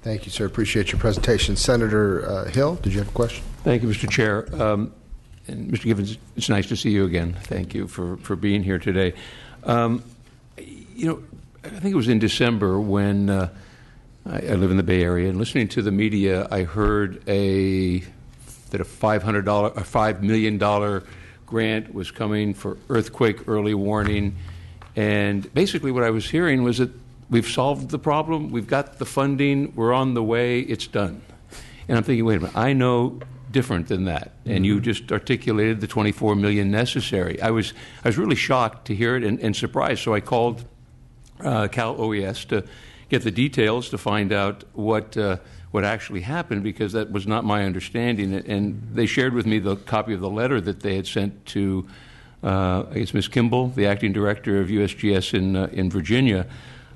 Thank you, sir. Appreciate your presentation. Senator Hill, did you have a question? Thank you, Mr. Chair. And Mr. Givens, it's nice to see you again. Thank you for being here today. I think it was in December when I live in the Bay Area, and listening to the media, I heard that a $5 million grant was coming for earthquake early warning. And basically what I was hearing was that we've solved the problem, we've got the funding, we're on the way, it's done. And I'm thinking, wait a minute, I know different than that. And you just articulated the $24 million necessary. I was really shocked to hear it and surprised. So I called Cal OES to get the details to find out what actually happened, because that was not my understanding. And they shared with me the copy of the letter that they had sent to, I guess, Ms. Kimball, the acting director of USGS in Virginia.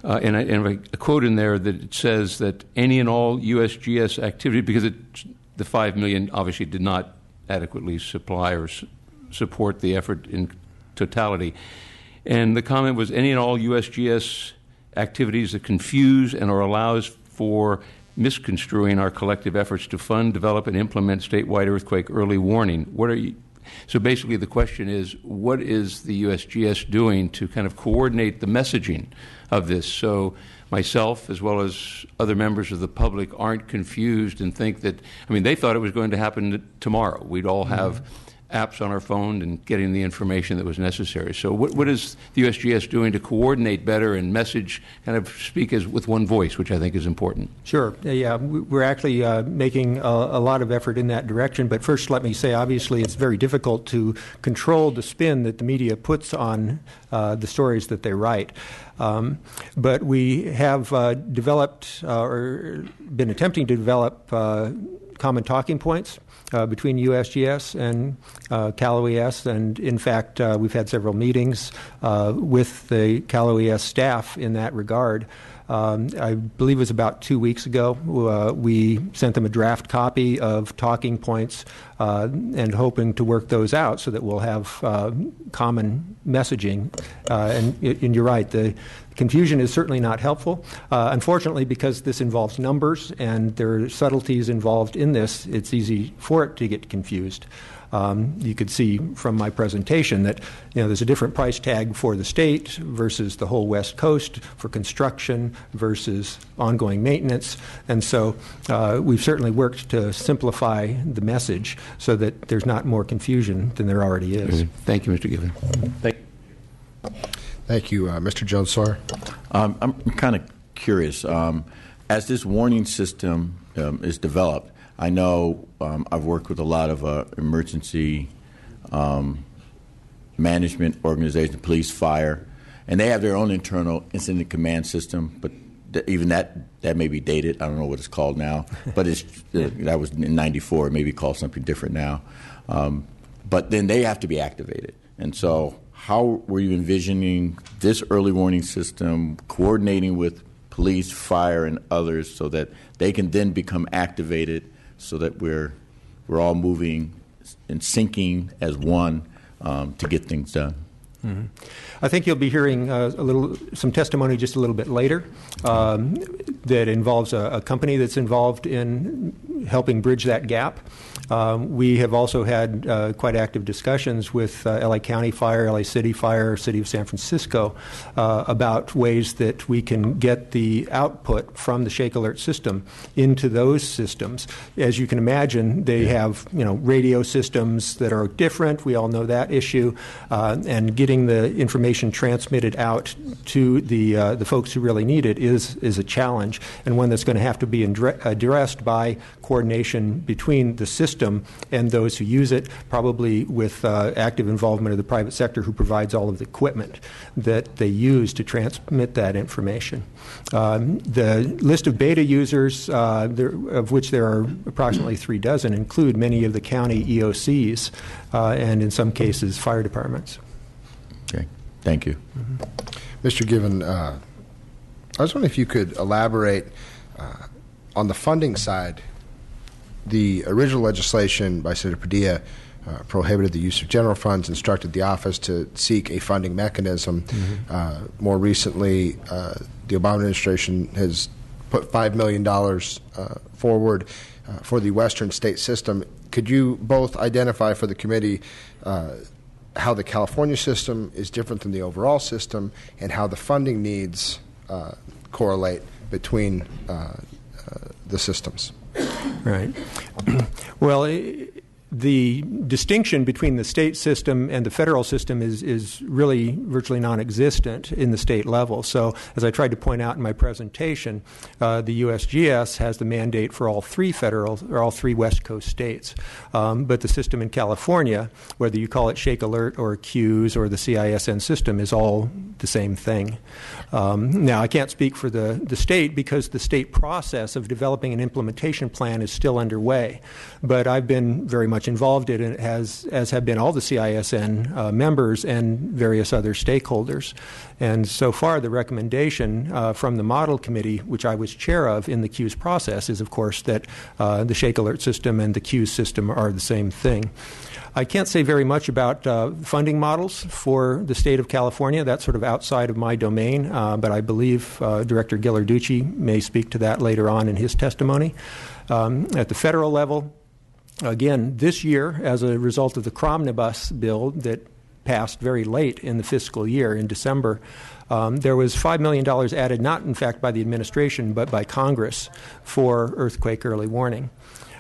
And I quote in there that it says that any and all USGS activity, because the $5 million obviously did not adequately supply or support the effort in totality. And the comment was any and all USGS activities that confuse and or allows for misconstruing our collective efforts to fund, develop, and implement statewide earthquake early warning. So basically the question is, what is the USGS doing to kind of coordinate the messaging of this, so myself as well as other members of the public aren't confused and think that, they thought it was going to happen tomorrow. We'd all have apps on our phone and getting the information that was necessary. So what is the USGS doing to coordinate better and message, kind of speak with one voice, which I think is important? Sure. Yeah, we're actually making a lot of effort in that direction. But first, let me say, obviously, it's very difficult to control the spin that the media puts on the stories that they write. But we have developed or been attempting to develop common talking points between USGS and Cal OES, and in fact we've had several meetings with the Cal OES staff in that regard. I believe it was about 2 weeks ago. We sent them a draft copy of talking points and hoping to work those out so that we'll have common messaging. And you're right, the confusion is certainly not helpful. Unfortunately, because this involves numbers and there are subtleties involved in this, it's easy for it to get confused. You could see from my presentation that there's a different price tag for the state versus the whole West Coast, for construction versus ongoing maintenance. And so we've certainly worked to simplify the message so that there's not more confusion than there already is. Thank you, Mr. Given. Thank you. Mr. Jones-Sawyer. I'm kind of curious. As this warning system is developed, I know I've worked with a lot of emergency management organizations, police, fire, and they have their own internal incident command system, but even that may be dated. I don't know what it's called now, but that was in '94. It may be called something different now. But then they have to be activated. And so how were you envisioning this early warning system coordinating with police, fire, and others so that they can then become activated, so that we're all moving and syncing as one to get things done? Mm-hmm. I think you'll be hearing some testimony just a little bit later that involves a company that's involved in helping bridge that gap. We have also had quite active discussions with LA County Fire, LA City Fire, City of San Francisco about ways that we can get the output from the Shake Alert system into those systems. As you can imagine, they have radio systems that are different. We all know that issue, and getting the information transmitted out to the folks who really need it is a challenge, and one that's going to have to be addressed by coordination between the system and those who use it, probably with active involvement of the private sector who provides all of the equipment that they use to transmit that information. The list of beta users, of which there are approximately 36, include many of the county EOCs and in some cases fire departments. Okay, thank you. Mm-hmm. Mr. Given, I was wondering if you could elaborate on the funding side. The original legislation by Senator Padilla prohibited the use of general funds, instructed the office to seek a funding mechanism. Mm-hmm. More recently, the Obama administration has put $5 million forward for the Western state system. Could you both identify for the committee how the California system is different than the overall system and how the funding needs correlate between the systems? Right. Well, the distinction between the state system and the federal system is really virtually non-existent in the state level. So, as I tried to point out in my presentation, the USGS has the mandate for all three West Coast states. But the system in California, whether you call it Shake Alert or CUES or the CISN system, is all the same thing. Now, I can't speak for the state because the state process of developing an implementation plan is still underway. But I've been very much involved in it, as have been all the CISN members and various other stakeholders. And so far, the recommendation from the model committee, which I was chair of in the CUES process, is, of course, that the Shake Alert system and the CUES system are the same thing. I can't say very much about funding models for the state of California. That's sort of outside of my domain, but I believe Director Ghilarducci may speak to that later on in his testimony. At the federal level, again, this year, as a result of the Cromnibus bill that passed very late in the fiscal year in December, there was $5 million added, not in fact by the administration, but by Congress for earthquake early warning.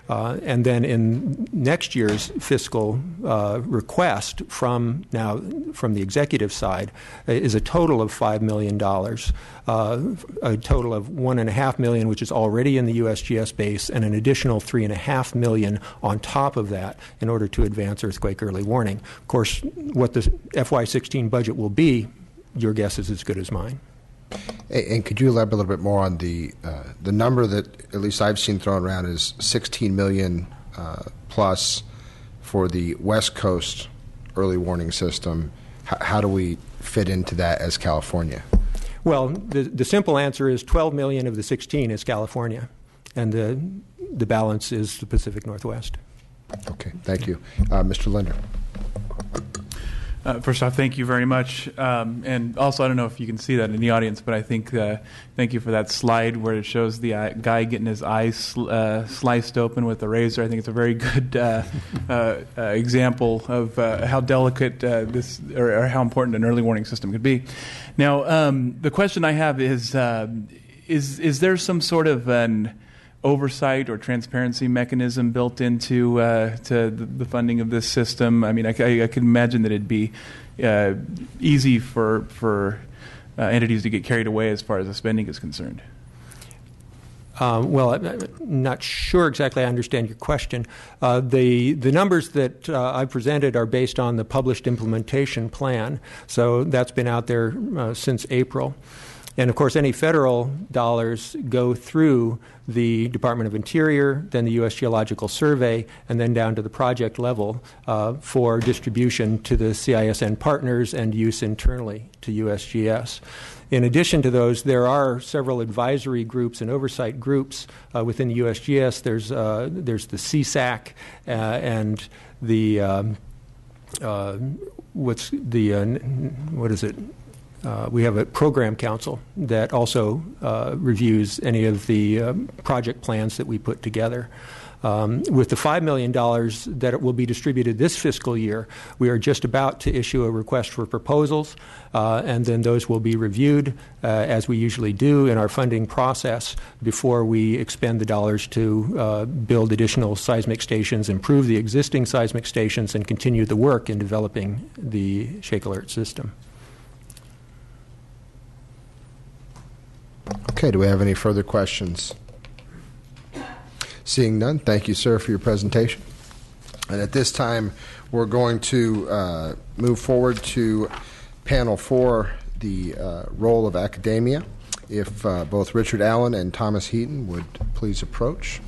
And then in next year's fiscal request from the executive side is a total of $5 million, a total of $1.5 million, which is already in the USGS base, and an additional $3.5 million on top of that in order to advance earthquake early warning. Of course, what the FY16 budget will be, your guess is as good as mine. And could you elaborate a little bit more on the number that at least I've seen thrown around is $16 million plus for the West Coast early warning system? How do we fit into that as California? Well, the simple answer is $12 million of the 16 is California, and the balance is the Pacific Northwest. Okay, thank you. Mr. Linder. First off, thank you very much. And also, I don't know if you can see that in the audience, but I think thank you for that slide where it shows the guy getting his eyes sliced open with a razor. I think it's a very good example of how delicate or how important an early warning system could be. Now, the question I have is there some sort of an oversight or transparency mechanism built into to the funding of this system? I mean, I can imagine that it'd be easy for entities to get carried away as far as the spending is concerned. Well, I'm not sure exactly I understand your question. The numbers that I presented are based on the published implementation plan, so that's been out there since April. And, of course, any federal dollars go through the Department of Interior, then the U.S. Geological Survey, and then down to the project level for distribution to the CISN partners and use internally to USGS. In addition to those, there are several advisory groups and oversight groups within the USGS. There's the CSAC and the what is it? We have a program council that also reviews any of the project plans that we put together. With the $5 million that will be distributed this fiscal year, we are just about to issue a request for proposals, and then those will be reviewed, as we usually do in our funding process, before we expend the dollars to build additional seismic stations, improve the existing seismic stations, and continue the work in developing the Shake Alert system. Okay, do we have any further questions? Seeing none, thank you, sir, for your presentation. And at this time, we're going to move forward to panel 4, the role of academia. If both Richard Allen and Thomas Heaton would please approach.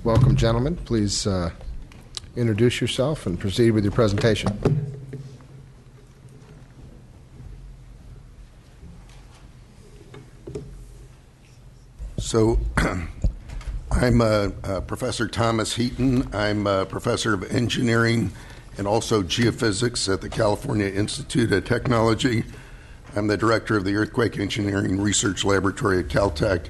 Welcome, gentlemen. Please introduce yourself and proceed with your presentation. So I'm Professor Thomas Heaton. I'm a professor of engineering and also geophysics at the California Institute of Technology. I'm the director of the Earthquake Engineering Research Laboratory at Caltech,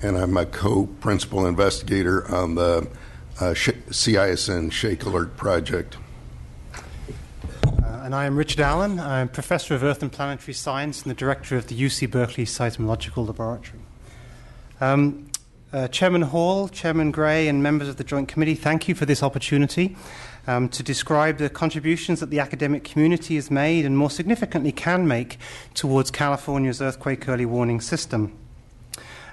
and I'm a co-principal investigator on the CISN Shake Alert project. And I am Richard Allen. I'm professor of Earth and Planetary Science and the director of the UC Berkeley Seismological Laboratory. Chairman Hall, Chairman Gray, and members of the Joint Committee, thank you for this opportunity to describe the contributions that the academic community has made and more significantly can make towards California's earthquake early warning system.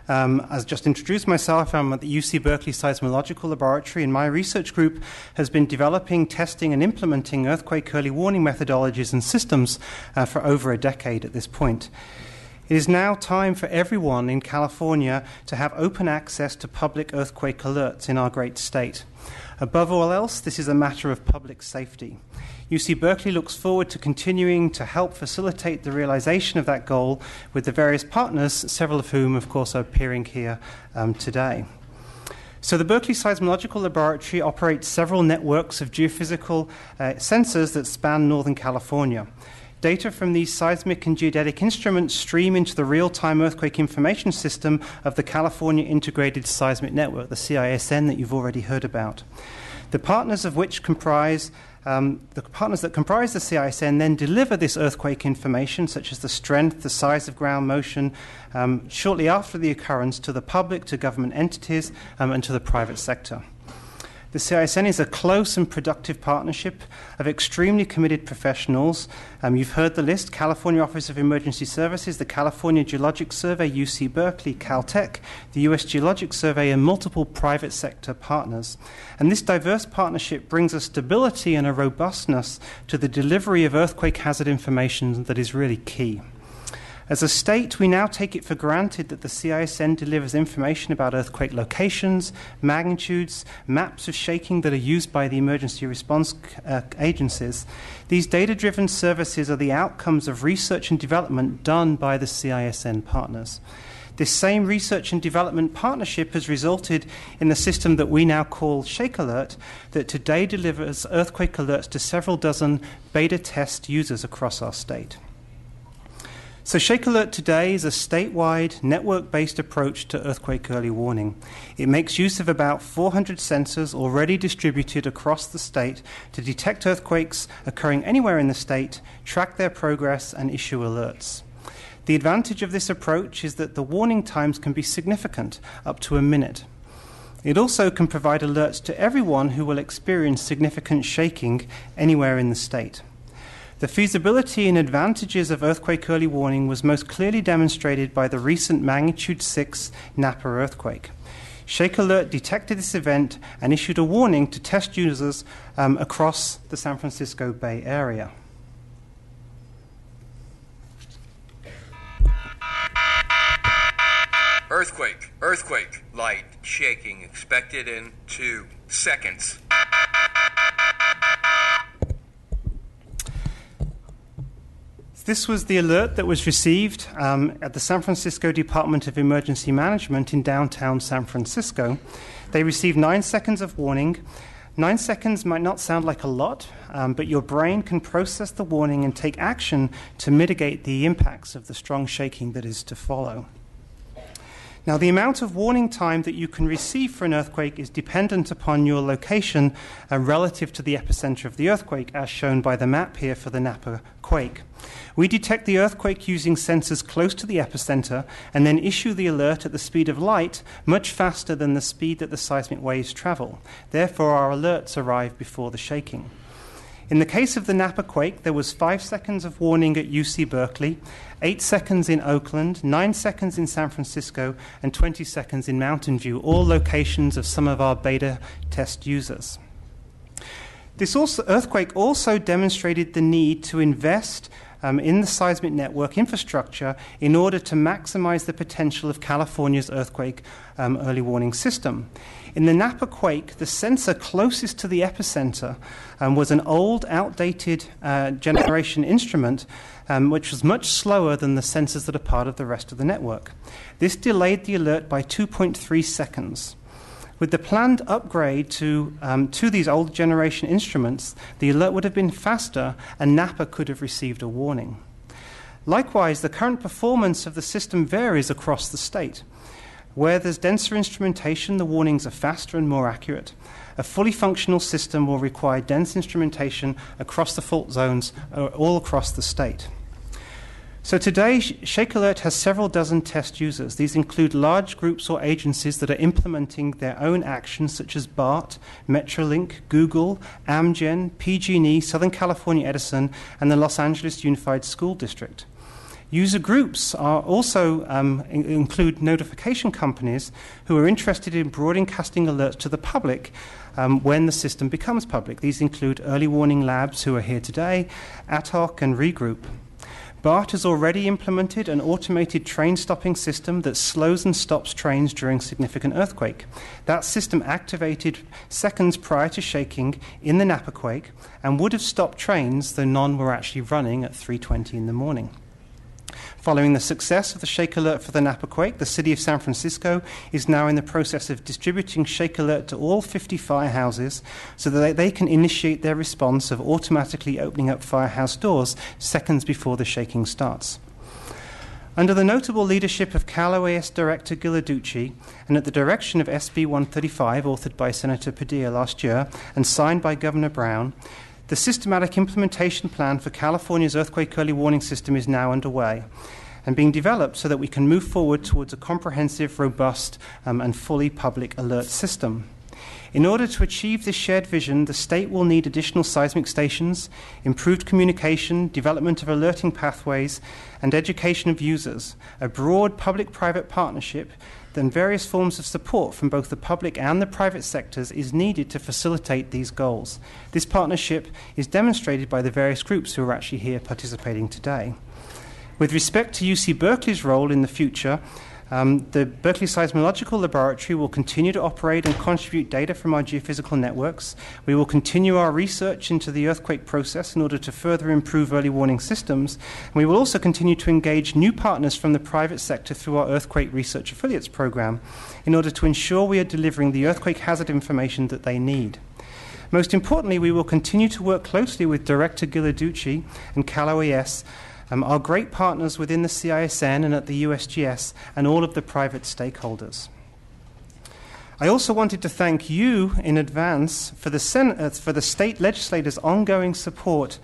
As just introduced myself, I'm at the UC Berkeley Seismological Laboratory, and my research group has been developing, testing, and implementing earthquake early warning methodologies and systems for over a decade at this point. It is now time for everyone in California to have open access to public earthquake alerts in our great state. Above all else, this is a matter of public safety. UC Berkeley looks forward to continuing to help facilitate the realization of that goal with the various partners, several of whom, of course, are appearing here today. So the Berkeley Seismological Laboratory operates several networks of geophysical sensors that span Northern California. Data from these seismic and geodetic instruments stream into the real-time earthquake information system of the California Integrated Seismic Network, the CISN, that you've already heard about. The partners that comprise the CISN then deliver this earthquake information, such as the strength, the size of ground motion, shortly after the occurrence to the public, to government entities, and to the private sector. The CISN is a close and productive partnership of extremely committed professionals. You've heard the list: California Office of Emergency Services, the California Geologic Survey, UC Berkeley, Caltech, the U.S. Geologic Survey, and multiple private sector partners. And this diverse partnership brings a stability and a robustness to the delivery of earthquake hazard information that is really key. As a state, we now take it for granted that the CISN delivers information about earthquake locations, magnitudes, maps of shaking that are used by the emergency response agencies. These data-driven services are the outcomes of research and development done by the CISN partners. This same research and development partnership has resulted in the system that we now call Shake Alert, that today delivers earthquake alerts to several dozen beta test users across our state. So Shake Alert today is a statewide, network-based approach to earthquake early warning. It makes use of about 400 sensors already distributed across the state to detect earthquakes occurring anywhere in the state, track their progress, and issue alerts. The advantage of this approach is that the warning times can be significant, up to a minute. It also can provide alerts to everyone who will experience significant shaking anywhere in the state. The feasibility and advantages of earthquake early warning was most clearly demonstrated by the recent magnitude 6 Napa earthquake. Shake Alert detected this event and issued a warning to test users across the San Francisco Bay Area. Earthquake, light, shaking, expected in 2 seconds. This was the alert that was received at the San Francisco Department of Emergency Management in downtown San Francisco. They received 9 seconds of warning. 9 seconds might not sound like a lot, but your brain can process the warning and take action to mitigate the impacts of the strong shaking that is to follow. Now, the amount of warning time that you can receive for an earthquake is dependent upon your location relative to the epicenter of the earthquake, as shown by the map here for the Napa quake. We detect the earthquake using sensors close to the epicenter and then issue the alert at the speed of light, much faster than the speed that the seismic waves travel. Therefore, our alerts arrive before the shaking. In the case of the Napa quake, there was 5 seconds of warning at UC Berkeley, 8 seconds in Oakland, 9 seconds in San Francisco, and 20 seconds in Mountain View, all locations of some of our beta test users. This earthquake also demonstrated the need to invest in the seismic network infrastructure in order to maximize the potential of California's earthquake early warning system. In the Napa quake, the sensor closest to the epicenter was an old, outdated generation instrument, which was much slower than the sensors that are part of the rest of the network. This delayed the alert by 2.3 seconds. With the planned upgrade to these old generation instruments, the alert would have been faster and Napa could have received a warning. Likewise, the current performance of the system varies across the state. Where there's denser instrumentation, the warnings are faster and more accurate. A fully functional system will require dense instrumentation across the fault zones all across the state. So today, Shake Alert has several dozen test users. These include large groups or agencies that are implementing their own actions, such as BART, Metrolink, Google, Amgen, PG&E, Southern California Edison, and the Los Angeles Unified School District. User groups are also include notification companies who are interested in broadcasting alerts to the public when the system becomes public. These include Early Warning Labs, who are here today, ATOC, and Regroup. BART has already implemented an automated train stopping system that slows and stops trains during significant earthquake. That system activated seconds prior to shaking in the Napa quake and would have stopped trains, though none were actually running at 3:20 in the morning. Following the success of the Shake Alert for the Napa quake, the city of San Francisco is now in the process of distributing Shake Alert to all 50 firehouses so that they can initiate their response of automatically opening up firehouse doors seconds before the shaking starts. Under the notable leadership of Cal OAS Director Ghilarducci and at the direction of SB 135, authored by Senator Padilla last year and signed by Governor Brown, the systematic implementation plan for California's earthquake early warning system is now underway and being developed so that we can move forward towards a comprehensive, robust, and fully public alert system. In order to achieve this shared vision, the state will need additional seismic stations, improved communication, development of alerting pathways, and education of users, a broad public-private partnership, then various forms of support from both the public and the private sectors is needed to facilitate these goals. This partnership is demonstrated by the various groups who are actually here participating today. With respect to UC Berkeley's role in the future, the Berkeley Seismological Laboratory will continue to operate and contribute data from our geophysical networks. We will continue our research into the earthquake process in order to further improve early warning systems. And we will also continue to engage new partners from the private sector through our Earthquake Research Affiliates program in order to ensure we are delivering the earthquake hazard information that they need. Most importantly, we will continue to work closely with Director Ghilarducci and Cal OAS, our great partners within the CISN and at the USGS, and all of the private stakeholders. I also wanted to thank you in advance for the state legislators' ongoing support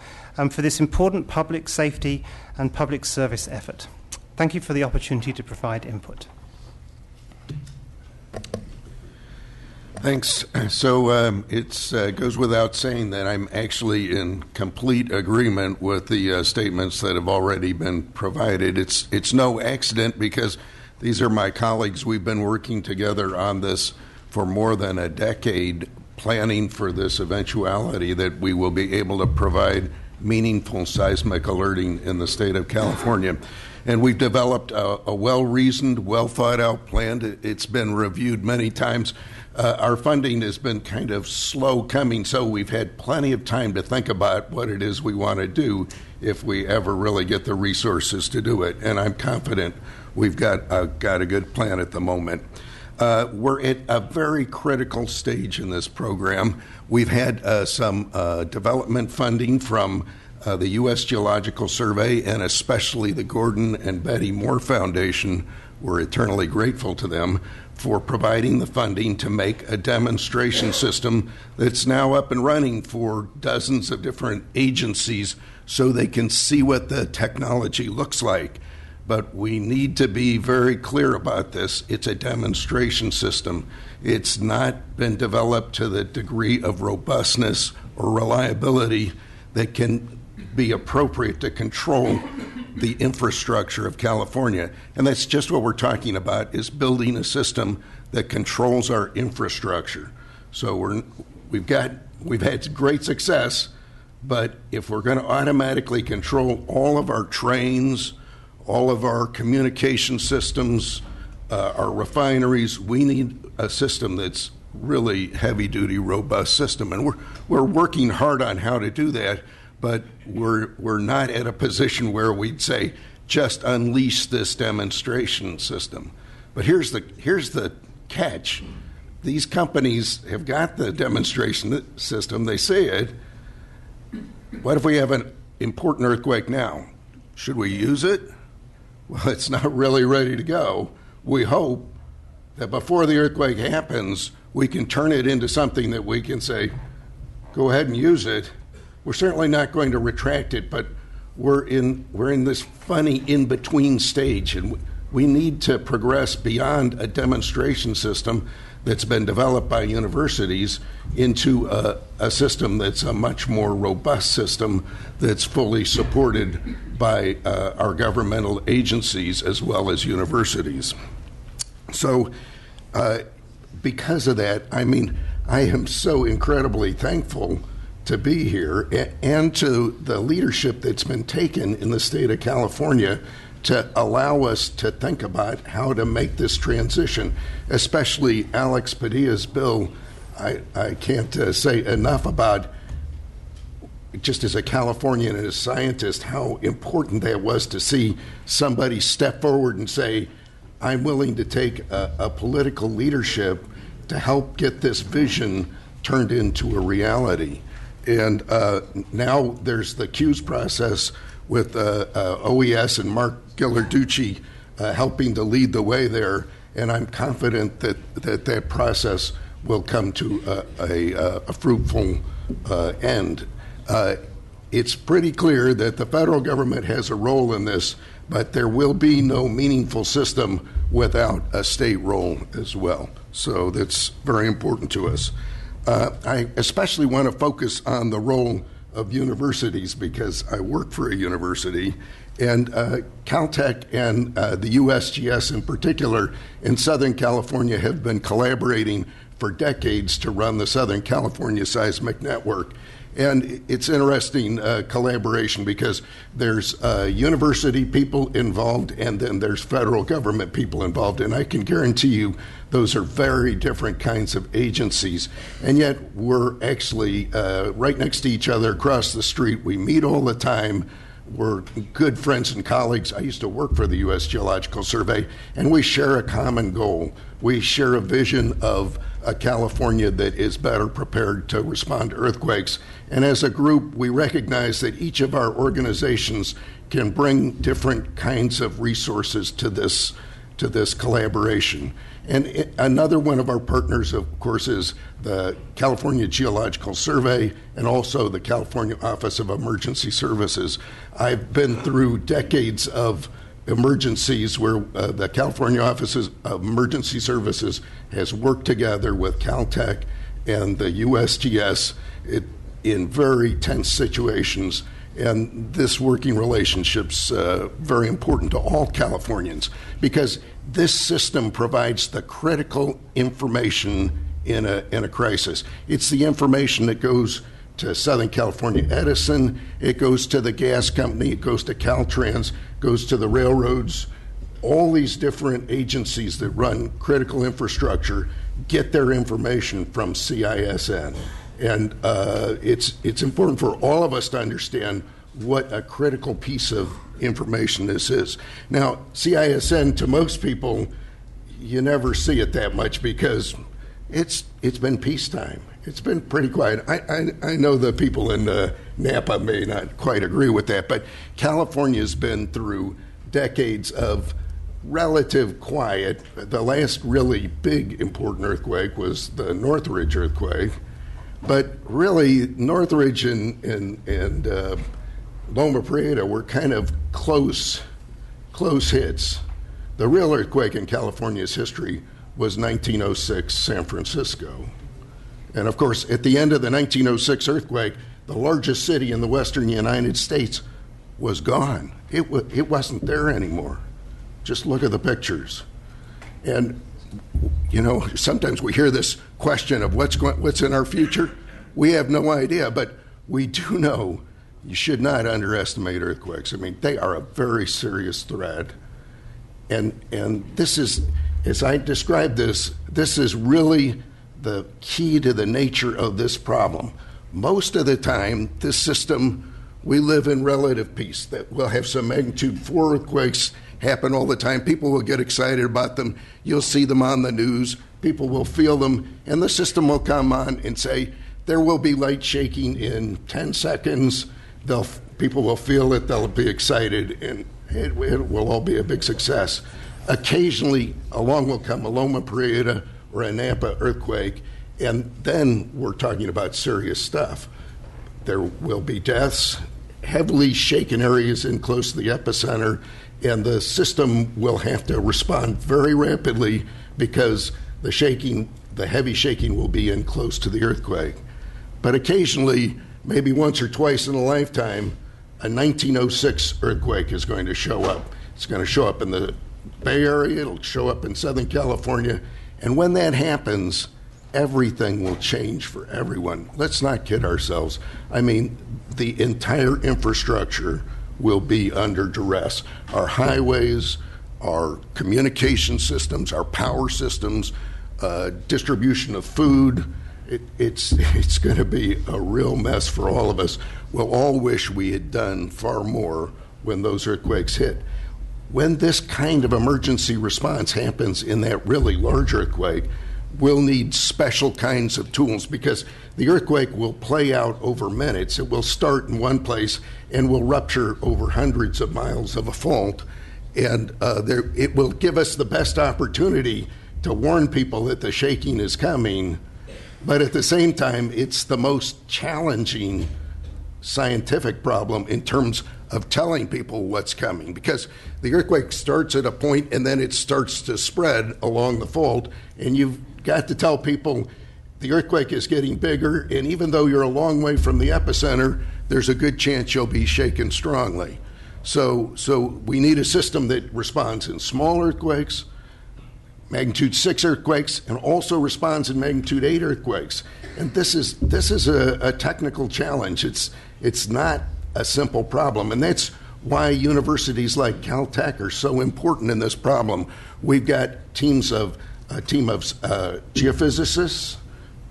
for this important public safety and public service effort. Thank you for the opportunity to provide input. Thanks. So it goes without saying that I'm actually in complete agreement with the statements that have already been provided. It's no accident because these are my colleagues. We've been working together on this for more than a decade, planning for this eventuality that we will be able to provide meaningful seismic alerting in the state of California. And we've developed a well-reasoned, well-thought-out plan. It's been reviewed many times. Our funding has been kind of slow coming, so we've had plenty of time to think about what it is we want to do if we ever really get the resources to do it. And I'm confident we've got a good plan at the moment. We're at a very critical stage in this program. We've had some development funding from the U.S. Geological Survey and especially the Gordon and Betty Moore Foundation. We're eternally grateful to them for providing the funding to make a demonstration system that's now up and running for dozens of different agencies so they can see what the technology looks like. But we need to be very clear about this. It's a demonstration system. It's not been developed to the degree of robustness or reliability that can be appropriate to control the infrastructure of California. And that's just what we're talking about, is building a system that controls our infrastructure. So we've got we've had great success, but if we're going to automatically control all of our trains, all of our communication systems, our refineries, we need a system that's really heavy-duty, robust system. And we're working hard on how to do that, but we're not at a position where we'd say, just unleash this demonstration system. But here's the catch. These companies have got the demonstration system, they say it. What if we have an important earthquake now? Should we use it? Well, it's not really ready to go. We hope that before the earthquake happens, we can turn it into something that we can say, go ahead and use it. We're certainly not going to retract it, but we're in this funny in-between stage, and we need to progress beyond a demonstration system that's been developed by universities into a system that's a much more robust system that's fully supported by our governmental agencies as well as universities. So because of that, I mean, I am so incredibly thankful to be here and to the leadership that's been taken in the state of California to allow us to think about how to make this transition, especially Alex Padilla's bill. I can't say enough about, just as a Californian and a scientist, how important that was to see somebody step forward and say, I'm willing to take a political leadership to help get this vision turned into a reality. And now there's the CUES process with OES and Mark Ghilarducci helping to lead the way there. And I'm confident that process will come to a fruitful end. It's pretty clear that the federal government has a role in this, but there will be no meaningful system without a state role as well. So that's very important to us. I especially want to focus on the role of universities because I work for a university, and Caltech and the USGS in particular in Southern California have been collaborating for decades to run the Southern California Seismic Network. And it's interesting collaboration because there's university people involved and then there's federal government people involved. And I can guarantee you those are very different kinds of agencies. And yet we're actually right next to each other across the street. We meet all the time. We're good friends and colleagues. I used to work for the U.S. Geological Survey, and we share a common goal. We share a vision of a California that is better prepared to respond to earthquakes. And as a group, we recognize that each of our organizations can bring different kinds of resources to this collaboration. And another one of our partners, of course, is the California Geological Survey and also the California Office of Emergency Services. I've been through decades of emergencies where the California Office of Emergency Services has worked together with Caltech and the USGS in very tense situations. And this working relationship's very important to all Californians because this system provides the critical information in a crisis. It's the information that goes to Southern California Edison, it goes to the gas company, it goes to Caltrans, goes to the railroads. All these different agencies that run critical infrastructure get their information from CISN. And it's important for all of us to understand what a critical piece of information this is. Now, CISN, to most people, you never see it that much because it's been peacetime. It's been pretty quiet. I know the people in Napa may not quite agree with that, but California's been through decades of relative quiet. The last really big important earthquake was the Northridge earthquake, but really Northridge and Loma Prieta were kind of close hits. The real earthquake in California's history was 1906 San Francisco. And of course, at the end of the 1906 earthquake, the largest city in the western United States was gone. It wasn't there anymore. Just look at the pictures. And, you know, sometimes we hear this question of what's in our future. We have no idea, but we do know you should not underestimate earthquakes. I mean, they are a very serious threat. And this is, as I described this is really the key to the nature of this problem. Most of the time, this system, we live in relative peace. That we'll have some magnitude 4 earthquakes happen all the time. People will get excited about them. You'll see them on the news. People will feel them, and the system will come on and say, there will be light shaking in 10 seconds. People will feel it. They'll be excited, and it will all be a big success. Occasionally, along will come a Loma Prieta or a Nampa earthquake, and then we're talking about serious stuff. There will be deaths, heavily shaken areas in close to the epicenter, and the system will have to respond very rapidly because the heavy shaking will be in close to the earthquake. But occasionally, maybe once or twice in a lifetime, a 1906 earthquake is going to show up. It's going to show up in the Bay Area, it'll show up in Southern California, and when that happens, everything will change for everyone. Let's not kid ourselves. I mean, the entire infrastructure will be under duress. Our highways, our communication systems, our power systems, distribution of food, it's going to be a real mess for all of us. We'll all wish we had done far more when those earthquakes hit. When this kind of emergency response happens in that really large earthquake, we'll need special kinds of tools because the earthquake will play out over minutes. It will start in one place and will rupture over hundreds of miles of a fault. And it will give us the best opportunity to warn people that the shaking is coming. But at the same time, it's the most challenging scientific problem in terms of telling people what's coming, because the earthquake starts at a point and then it starts to spread along the fault, and you've got to tell people the earthquake is getting bigger, and even though you're a long way from the epicenter, there's a good chance you'll be shaken strongly. So we need a system that responds in small earthquakes, magnitude 6 earthquakes, and also responds in magnitude 8 earthquakes. And this is a technical challenge. It's not a simple problem, and that's why universities like Caltech are so important in this problem. We've got a team of geophysicists,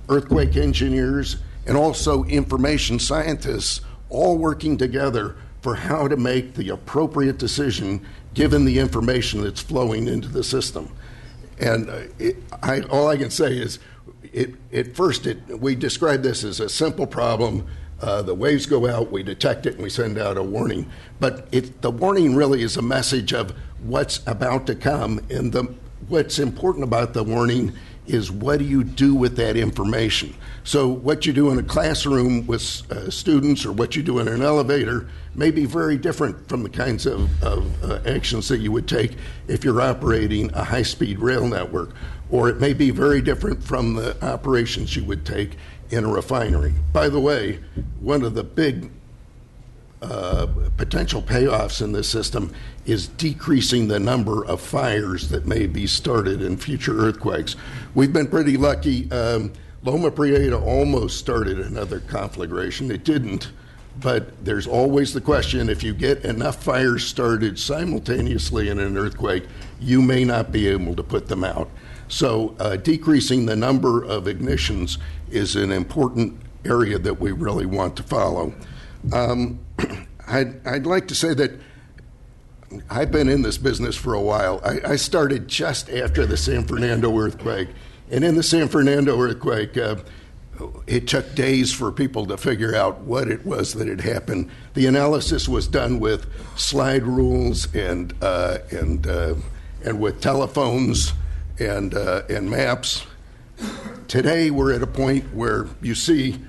earthquake engineers, and also information scientists all working together for how to make the appropriate decision given the information that's flowing into the system. And all I can say is, at first, we describe this as a simple problem. The waves go out, we detect it, and we send out a warning. But the warning really is a message of what's about to come. And what's important about the warning is, what do you do with that information? So what you do in a classroom with students or what you do in an elevator may be very different from the kinds of actions that you would take if you're operating a high-speed rail network. Or it may be very different from the operations you would take in a refinery. By the way, one of the big potential payoffs in this system is decreasing the number of fires that may be started in future earthquakes. We've been pretty lucky. Loma Prieta almost started another conflagration. It didn't, but there's always the question, if you get enough fires started simultaneously in an earthquake, you may not be able to put them out. So decreasing the number of ignitions is an important area that we really want to follow. I'd like to say that I've been in this business for a while. I started just after the San Fernando earthquake. And in the San Fernando earthquake, it took days for people to figure out what it was that had happened. The analysis was done with slide rules and with telephones and maps. Today, we're at a point where you see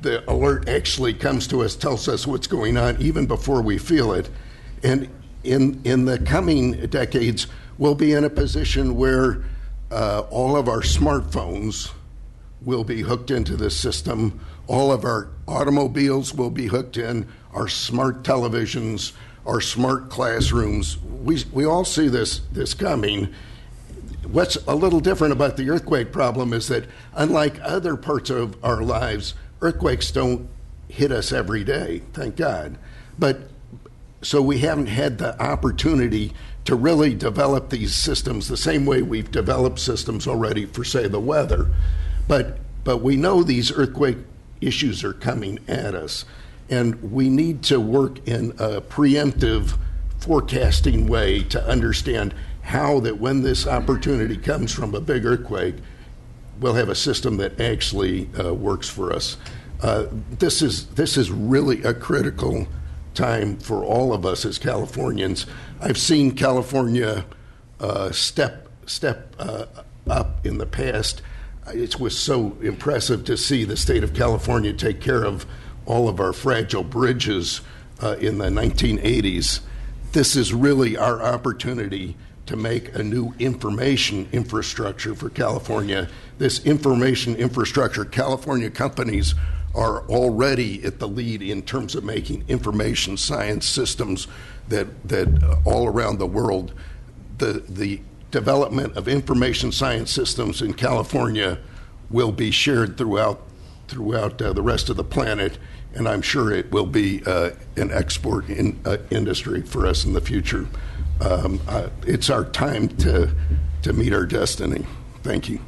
the alert actually comes to us, tells us what's going on even before we feel it. And in the coming decades, we'll be in a position where all of our smartphones will be hooked into this system. All of our automobiles will be hooked in, our smart televisions, our smart classrooms. We all see this coming. What's a little different about the earthquake problem is that, unlike other parts of our lives, earthquakes don't hit us every day, thank God. But so we haven't had the opportunity to really develop these systems the same way we've developed systems already for, say, the weather. But we know these earthquake issues are coming at us, and we need to work in a preemptive forecasting way to understand how that when this opportunity comes from a big earthquake, we'll have a system that actually works for us. This is really a critical time for all of us as Californians. I've seen California step up in the past. It was so impressive to see the state of California take care of all of our fragile bridges in the 1980s. This is really our opportunity to make a new information infrastructure for California. This information infrastructure, California companies are already at the lead in terms of making information science systems that all around the world. The development of information science systems in California will be shared throughout the rest of the planet, and I'm sure it will be an export industry for us in the future. It's our time to meet our destiny. Thank you.